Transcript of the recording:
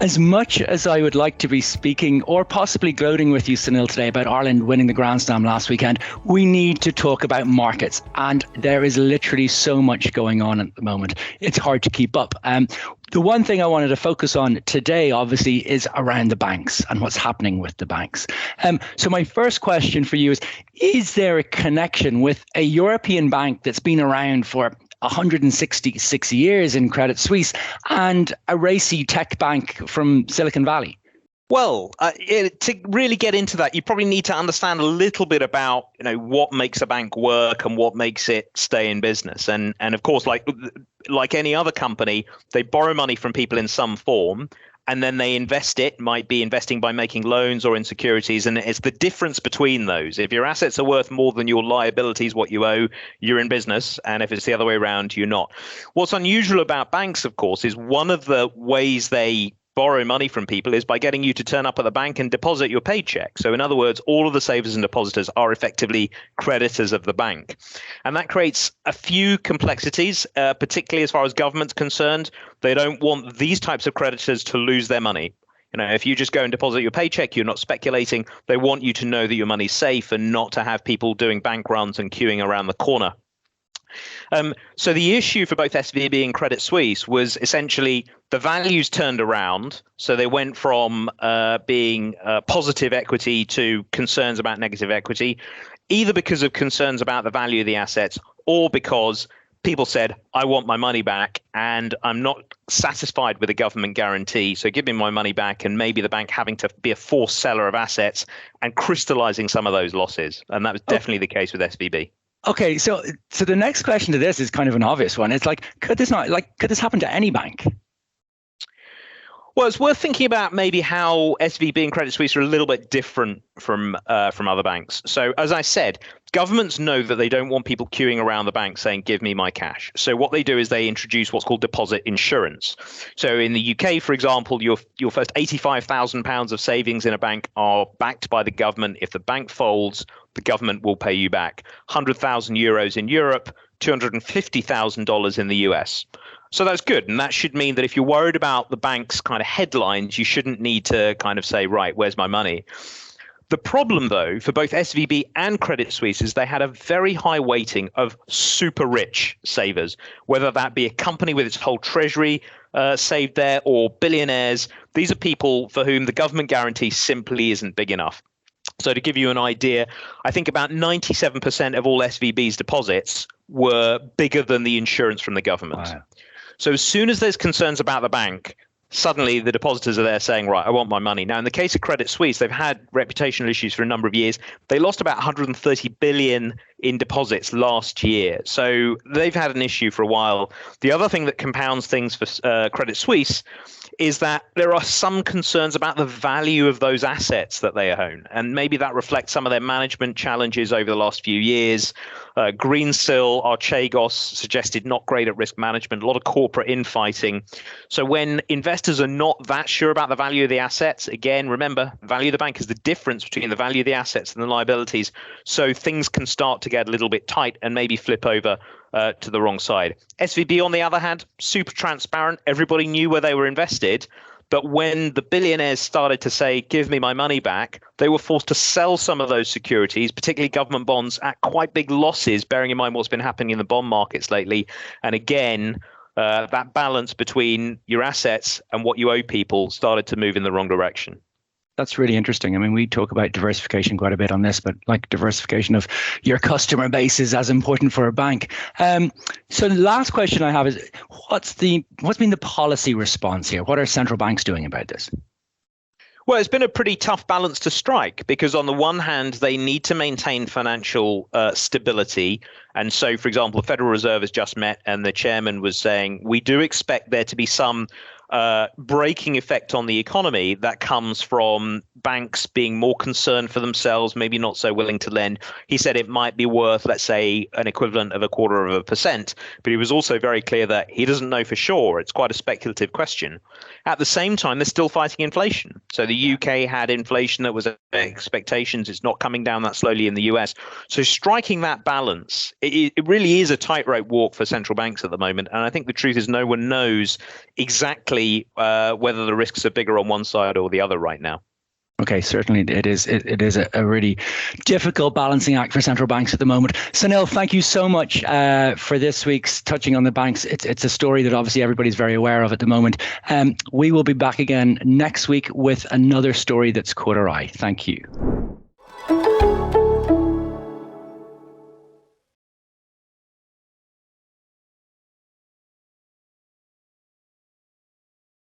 As much as I would like to be speaking or possibly gloating with you, Sunil, today about Ireland winning the Grand Slam last weekend, we need to talk about markets. And there is literally so much going on at the moment. It's hard to keep up. The one thing I wanted to focus on today, obviously, is around the banks and what's happening with the banks. So my first question for you is there a connection with a European bank that's been around for 166 years in Credit Suisse and a racy tech bank from Silicon Valley? Well, to really get into that, you probably need to understand a little bit about, what makes a bank work and what makes it stay in business. And of course, like any other company, they borrow money from people in some form, and then they invest it, might be investing by making loans or in securities. And it's the difference between those. If your assets are worth more than your liabilities, what you owe, you're in business. And if it's the other way around, you're not. What's unusual about banks, of course, is one of the ways they borrow money from people is by getting you to turn up at the bank and deposit your paycheck. So in other words, all of the savers and depositors are effectively creditors of the bank. And that creates a few complexities, particularly as far as government's concerned. They don't want these types of creditors to lose their money. If you just go and deposit your paycheck, you're not speculating. They want you to know that your money's safe and not to have people doing bank runs and queuing around the corner. So the issue for both SVB and Credit Suisse was essentially the values turned around. So they went from being positive equity to concerns about negative equity, either because of concerns about the value of the assets or because people said, I want my money back and I'm not satisfied with a government guarantee. So give me my money back, and maybe the bank having to be a forced seller of assets and crystallizing some of those losses. And that was definitely the case with SVB. Okay, so the next question to this is kind of an obvious one. It's like, could this happen to any bank? Well, it's worth thinking about maybe how SVB and Credit Suisse are a little bit different from other banks. So as I said, governments know that they don't want people queuing around the bank saying, give me my cash. So what they do is they introduce what's called deposit insurance. So in the UK, for example, your first £85,000 of savings in a bank are backed by the government. If the bank folds, the government will pay you back. 100,000 euros in Europe, $250,000 in the US. So that's good. And that should mean that if you're worried about the bank's kind of headlines, you shouldn't need to kind of say, right, where's my money? The problem, though, for both SVB and Credit Suisse is they had a very high weighting of super rich savers, whether that be a company with its whole treasury saved there or billionaires. These are people for whom the government guarantee simply isn't big enough. So to give you an idea, I think about 97% of all SVB's deposits were bigger than the insurance from the government. Wow. So as soon as there's concerns about the bank, suddenly the depositors are there saying, right, I want my money. Now, in the case of Credit Suisse, they've had reputational issues for a number of years. They lost about 130 billion in deposits last year. So they've had an issue for a while. The other thing that compounds things for Credit Suisse is that there are some concerns about the value of those assets that they own. And maybe that reflects some of their management challenges over the last few years. Greensill, Archegos suggested not great at risk management, a lot of corporate infighting. So when investors are not that sure about the value of the assets, again, remember, the value of the bank is the difference between the value of the assets and the liabilities. So things can start to get a little bit tight and maybe flip over to the wrong side. SVB, on the other hand, super transparent. Everybody knew where they were invested. But when the billionaires started to say, give me my money back, they were forced to sell some of those securities, particularly government bonds, at quite big losses, bearing in mind what's been happening in the bond markets lately. And again, that balance between your assets and what you owe people started to move in the wrong direction. That's really interesting. I mean, we talk about diversification quite a bit on this, but like diversification of your customer base is as important for a bank. So the last question I have is, what's been the policy response here? What are central banks doing about this? Well, it's been a pretty tough balance to strike because on the one hand, they need to maintain financial stability. And so, for example, the Federal Reserve has just met and the chairman was saying, we do expect there to be some braking effect on the economy that comes from banks being more concerned for themselves, maybe not so willing to lend. He said it might be worth, let's say, an equivalent of 0.25%, but he was also very clear that he doesn't know for sure. It's quite a speculative question. At the same time, they're still fighting inflation. So the UK had inflation that was expectations. It's not coming down that slowly in the US. So striking that balance, it really is a tightrope walk for central banks at the moment. And I think the truth is no one knows exactly exactly whether the risks are bigger on one side or the other right now. Okay, certainly it is. It is a really difficult balancing act for central banks at the moment. Sunil, thank you so much for this week's Touching on the Banks. It's a story that obviously everybody's very aware of at the moment. We will be back again next week with another story that's caught our eye. Thank you.